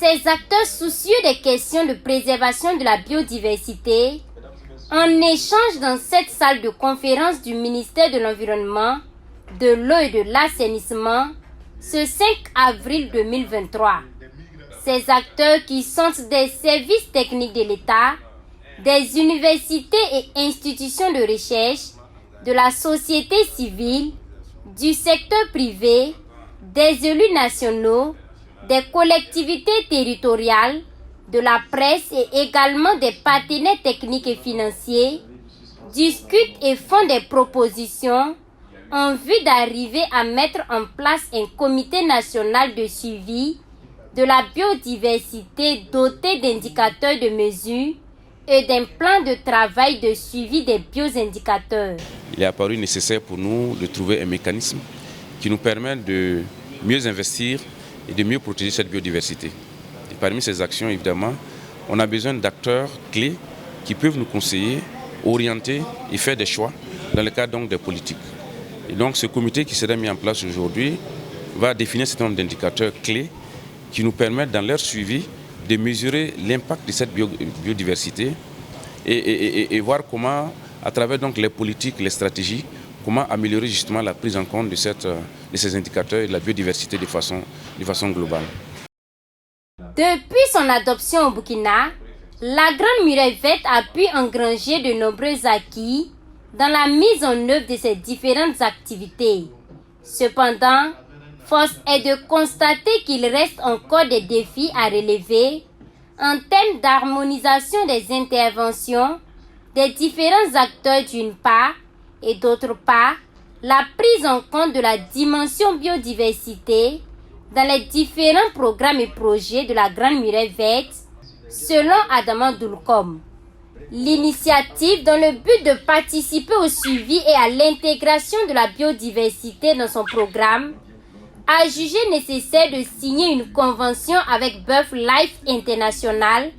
Ces acteurs soucieux des questions de préservation de la biodiversité, en échange dans cette salle de conférence du ministère de l'Environnement, de l'eau et de l'assainissement, ce 5 avril 2023. Ces acteurs qui sont des services techniques de l'État, des universités et institutions de recherche, de la société civile, du secteur privé, des élus nationaux, des collectivités territoriales, de la presse et également des partenaires techniques et financiers, discutent et font des propositions en vue d'arriver à mettre en place un comité national de suivi de la biodiversité doté d'indicateurs de mesure et d'un plan de travail de suivi des bioindicateurs. Il est apparu nécessaire pour nous de trouver un mécanisme qui nous permette de mieux investir et de mieux protéger cette biodiversité. Et parmi ces actions, évidemment, on a besoin d'acteurs clés qui peuvent nous conseiller, orienter et faire des choix dans le cadre donc des politiques. Et donc ce comité qui sera mis en place aujourd'hui va définir un certain nombre d'indicateurs clés qui nous permettent dans leur suivi de mesurer l'impact de cette biodiversité et voir comment, à travers donc les politiques, les stratégies, comment améliorer justement la prise en compte de ces indicateurs et de la biodiversité de façon globale. Depuis son adoption au Burkina, la Grande Muraille Verte a pu engranger de nombreux acquis dans la mise en œuvre de ces différentes activités. Cependant, force est de constater qu'il reste encore des défis à relever en termes d'harmonisation des interventions des différents acteurs d'une part et d'autre part, la prise en compte de la dimension biodiversité dans les différents programmes et projets de la Grande Muraille Verte, selon Adama Doulkom. L'initiative, dans le but de participer au suivi et à l'intégration de la biodiversité dans son programme, a jugé nécessaire de signer une convention avec BirdLife International,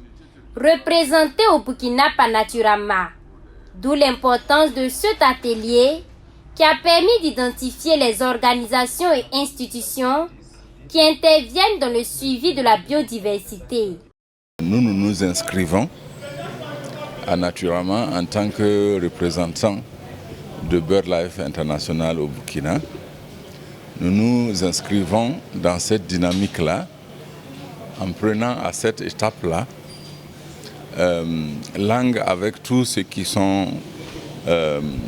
représentée au Burkina par Naturama. D'où l'importance de cet atelier qui a permis d'identifier les organisations et institutions qui interviennent dans le suivi de la biodiversité. Nous nous inscrivons à Naturama en tant que représentant de BirdLife International au Burkina. Nous nous inscrivons dans cette dynamique-là en prenant à cette étape-là langue avec tous ceux qui sont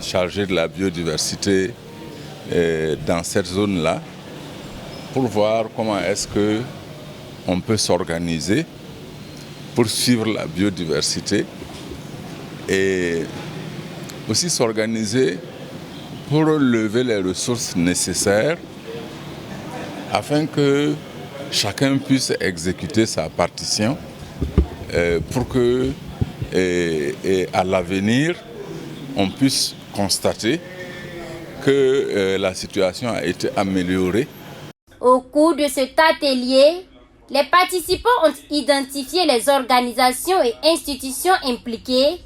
chargés de la biodiversité dans cette zone-là pour voir comment est-ce qu'on peut s'organiser pour suivre la biodiversité et aussi s'organiser pour lever les ressources nécessaires afin que chacun puisse exécuter sa partition pour que à l'avenir on puisse constater que la situation a été améliorée. Au cours de cet atelier, les participants ont identifié les organisations et institutions impliquées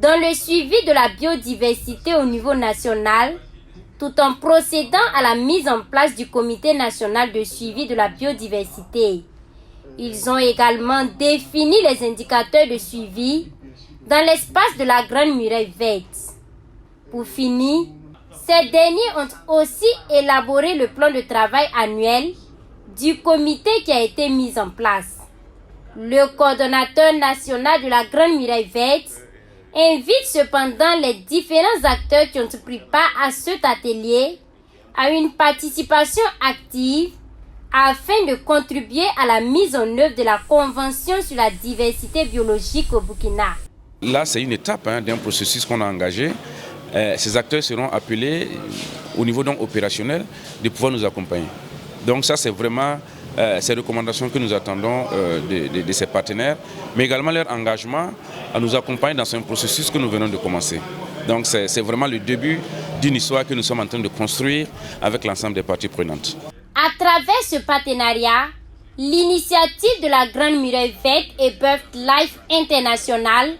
dans le suivi de la biodiversité au niveau national, tout en procédant à la mise en place du Comité national de suivi de la biodiversité. Ils ont également défini les indicateurs de suivi dans l'espace de la Grande Muraille Verte. Pour finir, ces derniers ont aussi élaboré le plan de travail annuel du comité qui a été mis en place. Le coordonnateur national de la Grande Muraille Verte invite cependant les différents acteurs qui ont pris part à cet atelier à une participation active afin de contribuer à la mise en œuvre de la Convention sur la diversité biologique au Burkina. Là, c'est une étape d'un processus qu'on a engagé. Ces acteurs seront appelés au niveau donc opérationnel de pouvoir nous accompagner. Donc ça, c'est vraiment ces recommandations que nous attendons de ces partenaires, mais également leur engagement à nous accompagner dans un processus que nous venons de commencer. Donc c'est vraiment le début d'une histoire que nous sommes en train de construire avec l'ensemble des parties prenantes. À travers ce partenariat, l'initiative de la Grande Muraille Verte et BirdLife International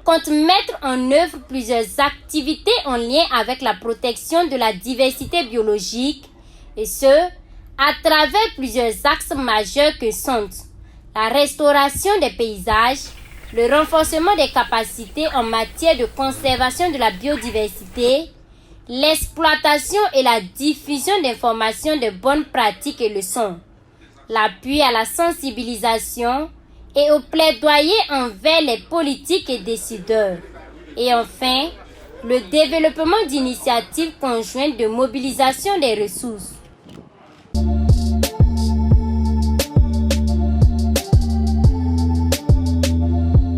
compte mettre en œuvre plusieurs activités en lien avec la protection de la diversité biologique, et ce, à travers plusieurs axes majeurs que sont la restauration des paysages, le renforcement des capacités en matière de conservation de la biodiversité, l'exploitation et la diffusion d'informations de bonnes pratiques et leçons, l'appui à la sensibilisation et au plaidoyer envers les politiques et décideurs, et enfin, le développement d'initiatives conjointes de mobilisation des ressources.